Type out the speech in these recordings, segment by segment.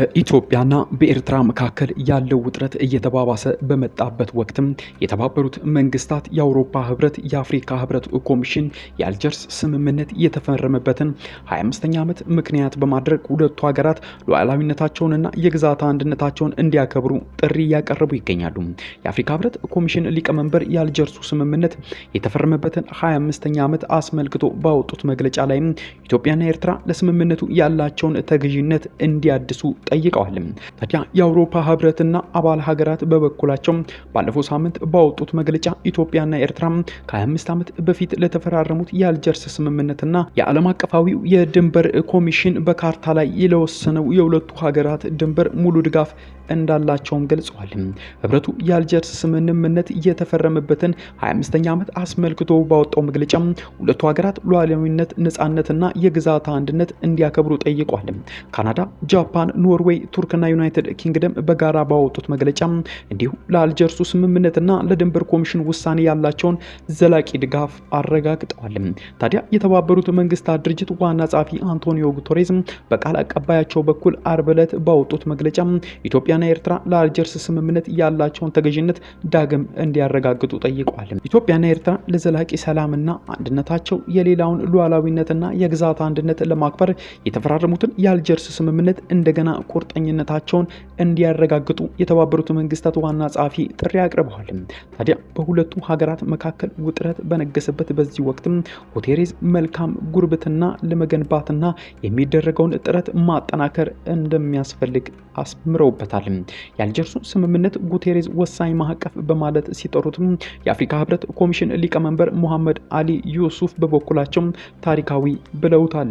በኢትዮጵያና በኤርትራ መካከል ያለው ውጥረት እየተባባሰ በመጣበት ወቅትም የተባበሩት መንግስታት፣ የአውሮፓ ህብረት፣ የአፍሪካ ህብረት ኮሚሽን የአልጀርስ ስምምነት የተፈረመበትን 25ኛ ዓመት ምክንያት በማድረግ ሁለቱ ሀገራት ሉዓላዊነታቸውንና የግዛት አንድነታቸውን እንዲያከብሩ ጥሪ እያቀረቡ ይገኛሉ። የአፍሪካ ህብረት ኮሚሽን ሊቀመንበር የአልጀርሱ ስምምነት የተፈረመበትን 25ኛ ዓመት አስመልክቶ ባወጡት መግለጫ ላይ ኢትዮጵያና ኤርትራ ለስምምነቱ ያላቸውን ተገዥነት እንዲያድሱ ጠይቀዋል። ታዲያ የአውሮፓ ህብረትና አባል ሀገራት በበኩላቸው ባለፈው ሳምንት ባወጡት መግለጫ ኢትዮጵያና ኤርትራ ከ25 ዓመት በፊት ለተፈራረሙት የአልጀርስ ስምምነትና የዓለም አቀፋዊው የድንበር ኮሚሽን በካርታ ላይ ለወሰነው የሁለቱ ሀገራት ድንበር ሙሉ ድጋፍ እንዳላቸውም ገልጸዋል። ህብረቱ የአልጀርስ ስምምነት የተፈረመበትን 25ኛ ዓመት አስመልክቶ ባወጣው መግለጫ ሁለቱ ሀገራት ሉዓላዊነት፣ ነጻነትና የግዛት አንድነት እንዲያከብሩ ጠይቀዋል። ካናዳ፣ ጃፓን፣ ኖርዌይ፣ ቱርክና ዩናይትድ ኪንግደም በጋራ ባወጡት መግለጫ እንዲሁም ለአልጀርሱ ስምምነትና ለድንበር ኮሚሽን ውሳኔ ያላቸውን ዘላቂ ድጋፍ አረጋግጠዋል። ታዲያ የተባበሩት መንግስታት ድርጅት ዋና ጸሐፊ አንቶኒዮ ጉተሬዝ በቃል አቀባያቸው በኩል አርብ ዕለት ባወጡት መግለጫ ኢትዮጵያና ኤርትራ ለአልጀርስ ስምምነት ያላቸውን ተገዥነት ዳግም እንዲያረጋግጡ ጠይቀዋል። ኢትዮጵያና ኤርትራ ለዘላቂ ሰላምና አንድነታቸው የሌላውን ሉዓላዊነትና የግዛት አንድነት ለማክበር የተፈራረሙትን የአልጀርስ ስምምነት እንደገና ቁርጠኝነታቸውን እንዲያረጋግጡ የተባበሩት መንግስታት ዋና ጸሐፊ ጥሪ አቅርበዋል። ታዲያ በሁለቱ ሀገራት መካከል ውጥረት በነገሰበት በዚህ ወቅት ጉተሬዝ መልካም ጉርብትና ለመገንባትና የሚደረገውን ጥረት ማጠናከር እንደሚያስፈልግ አስምረውበታል። የአልጀርሱ ስምምነት ጉተሬዝ ወሳኝ ማዕቀፍ በማለት ሲጠሩትም የአፍሪካ ህብረት ኮሚሽን ሊቀመንበር ሙሐመድ አሊ ዩሱፍ በበኩላቸው ታሪካዊ ብለውታል።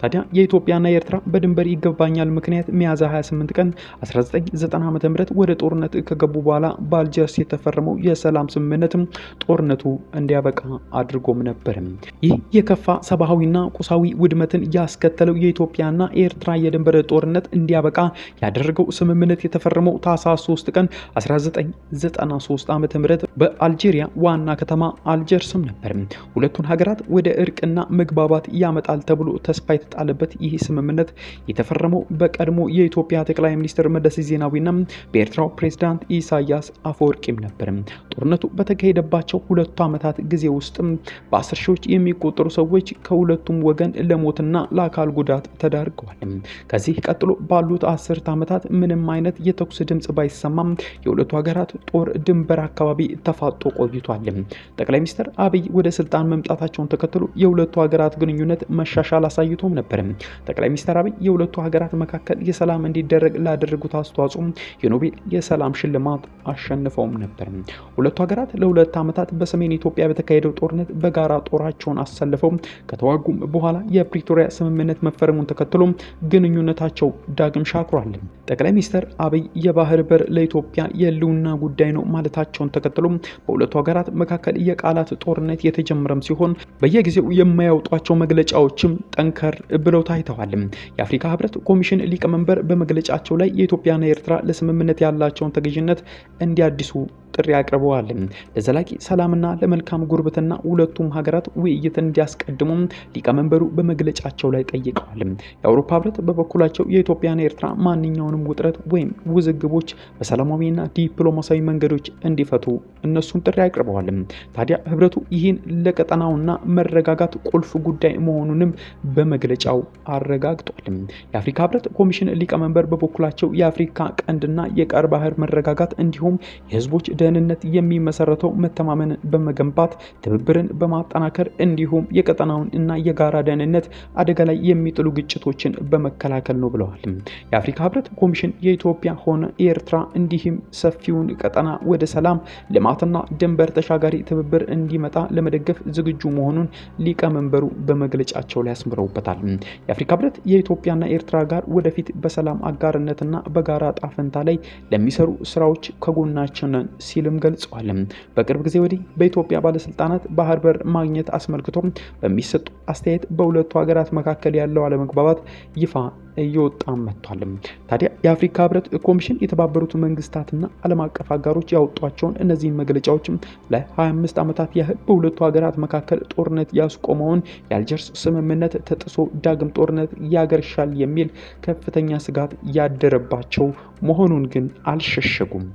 ታዲያ የኢትዮጵያና የኤርትራ በድንበር ይገባኛል ምክንያት ሚያዝያ 28 ቀን 1990 ዓ.ም ወደ ጦርነት ከገቡ በኋላ በአልጀርስ የተፈረመው የሰላም ስምምነት ጦርነቱ እንዲያበቃ አድርጎም ነበር። ይህ የከፋ ሰብአዊና ቁሳዊ ውድመትን ያስከተለው የኢትዮጵያና የኤርትራ የድንበር ጦርነት እንዲያበቃ ያደረገው ስምምነት የተፈረመው ታህሳስ 3 ቀን 1993 ዓ.ም በአልጄሪያ ዋና ከተማ አልጀርስም ነበር። ሁለቱን ሀገራት ወደ እርቅና መግባባት ያመጣል ተብሎ ተስፋ የተጣለበት ይህ ስምምነት የተፈረመው በቀድሞ የኢትዮጵያ ጠቅላይ ሚኒስትር መለስ ዜናዊና በኤርትራው ፕሬዝዳንት ኢሳያስ አፈወርቂም ነበር። ጦርነቱ በተካሄደባቸው ሁለቱ ዓመታት ጊዜ ውስጥ በ10 ሺዎች የሚቆጠሩ ሰዎች ከሁለቱም ወገን ለሞትና ለአካል ጉዳት ተዳርገዋል። ከዚህ ቀጥሎ ባሉት 10 ዓመታት ምንም አይነት የተኩስ ድምጽ ባይሰማም የሁለቱ ሀገራት ጦር ድንበር አካባቢ ተፋጦ ቆይቷል። ጠቅላይ ሚኒስትር አብይ ወደ ስልጣን መምጣታቸውን ተከትሎ የሁለቱ ሀገራት ግንኙነት መሻሻል አሳይቶም ነበር። ጠቅላይ ሚኒስትር አብይ የሁለቱ ሀገራት መካከል የሰላም እንዲደረግ ላደረጉት አስተዋጽኦ የኖቤል የሰላም ሽልማት አሸንፈውም ነበር። ሁለቱ ሀገራት ለሁለት ዓመታት በሰሜን ኢትዮጵያ በተካሄደው ጦርነት በጋራ ጦራቸውን አሰልፈው ከተዋጉም በኋላ የፕሪቶሪያ ስምምነት መፈረሙን ተከትሎ ግንኙነታቸው ዳግም ሻክሯል። ጠቅላይ ሚኒስትር አብይ የባህር በር ለኢትዮጵያ የህልውና ጉዳይ ነው ማለታቸውን ተከትሎ በሁለቱ ሀገራት መካከል የቃላት ጦርነት የተጀመረም ሲሆን በየጊዜው የማያወጧቸው መግለጫዎችም ጠንከር ብለው ታይተዋል። የአፍሪካ ህብረት ኮሚሽን ሊቀመንበር በመግለጫቸው ላይ የኢትዮጵያና ኤርትራ ለስምምነት ያላቸውን ተገዥነት እንዲያድሱ ጥሪ አቅርበዋል። ለዘላቂ ሰላምና ለመልካም ጉርብትና ሁለቱም ሀገራት ውይይት እንዲያስቀድሙ ሊቀመንበሩ በመግለጫቸው ላይ ጠይቀዋል። የአውሮፓ ህብረት በበኩላቸው የኢትዮጵያና ኤርትራ ማንኛውንም ውጥረት ወይም ውዝግቦች በሰላማዊና ዲፕሎማሲያዊ መንገዶች እንዲፈቱ እነሱን ጥሪ አቅርበዋል። ታዲያ ህብረቱ ይህን ለቀጠናውና መረጋጋት ቁልፍ ጉዳይ መሆኑንም በመግለጫው አረጋግጧል። የአፍሪካ ህብረት ኮሚሽን ሊቀመንበር በበኩላቸው የአፍሪካ ቀንድና የቀይ ባህር መረጋጋት እንዲሁም የህዝቦች ደህንነት የሚመሰረተው መተማመንን በመገንባት ትብብርን በማጠናከር እንዲሁም የቀጠናውን እና የጋራ ደህንነት አደጋ ላይ የሚጥሉ ግጭቶችን በመከላከል ነው ብለዋል። የአፍሪካ ህብረት ኮሚሽን የኢትዮጵያ ሆነ የኤርትራ እንዲሁም ሰፊውን ቀጠና ወደ ሰላም፣ ልማትና ድንበር ተሻጋሪ ትብብር እንዲመጣ ለመደገፍ ዝግጁ መሆኑን ሊቀመንበሩ በመግለጫቸው ላይ አስምረውበታል። የአፍሪካ ህብረት የኢትዮጵያና ኤርትራ ጋር ወደፊት በሰላም አጋርነትና በጋራ ጣፈንታ ላይ ለሚሰሩ ስራዎች ከጎናችን ነን ሲልም ገልጸዋል። በቅርብ ጊዜ ወዲህ በኢትዮጵያ ባለስልጣናት ባህር በር ማግኘት አስመልክቶ በሚሰጡ አስተያየት በሁለቱ ሀገራት መካከል ያለው አለመግባባት ይፋ እየወጣ መጥቷል። ታዲያ የአፍሪካ ህብረት ኮሚሽን የተባበሩት መንግስታትና ዓለም አቀፍ አጋሮች ያወጧቸውን እነዚህን መግለጫዎች ለ25 ዓመታት ያህል በሁለቱ ሀገራት መካከል ጦርነት ያስቆመውን የአልጀርስ ስምምነት ተጥሶ ዳግም ጦርነት ያገርሻል የሚል ከፍተኛ ስጋት ያደረባቸው መሆኑን ግን አልሸሸጉም።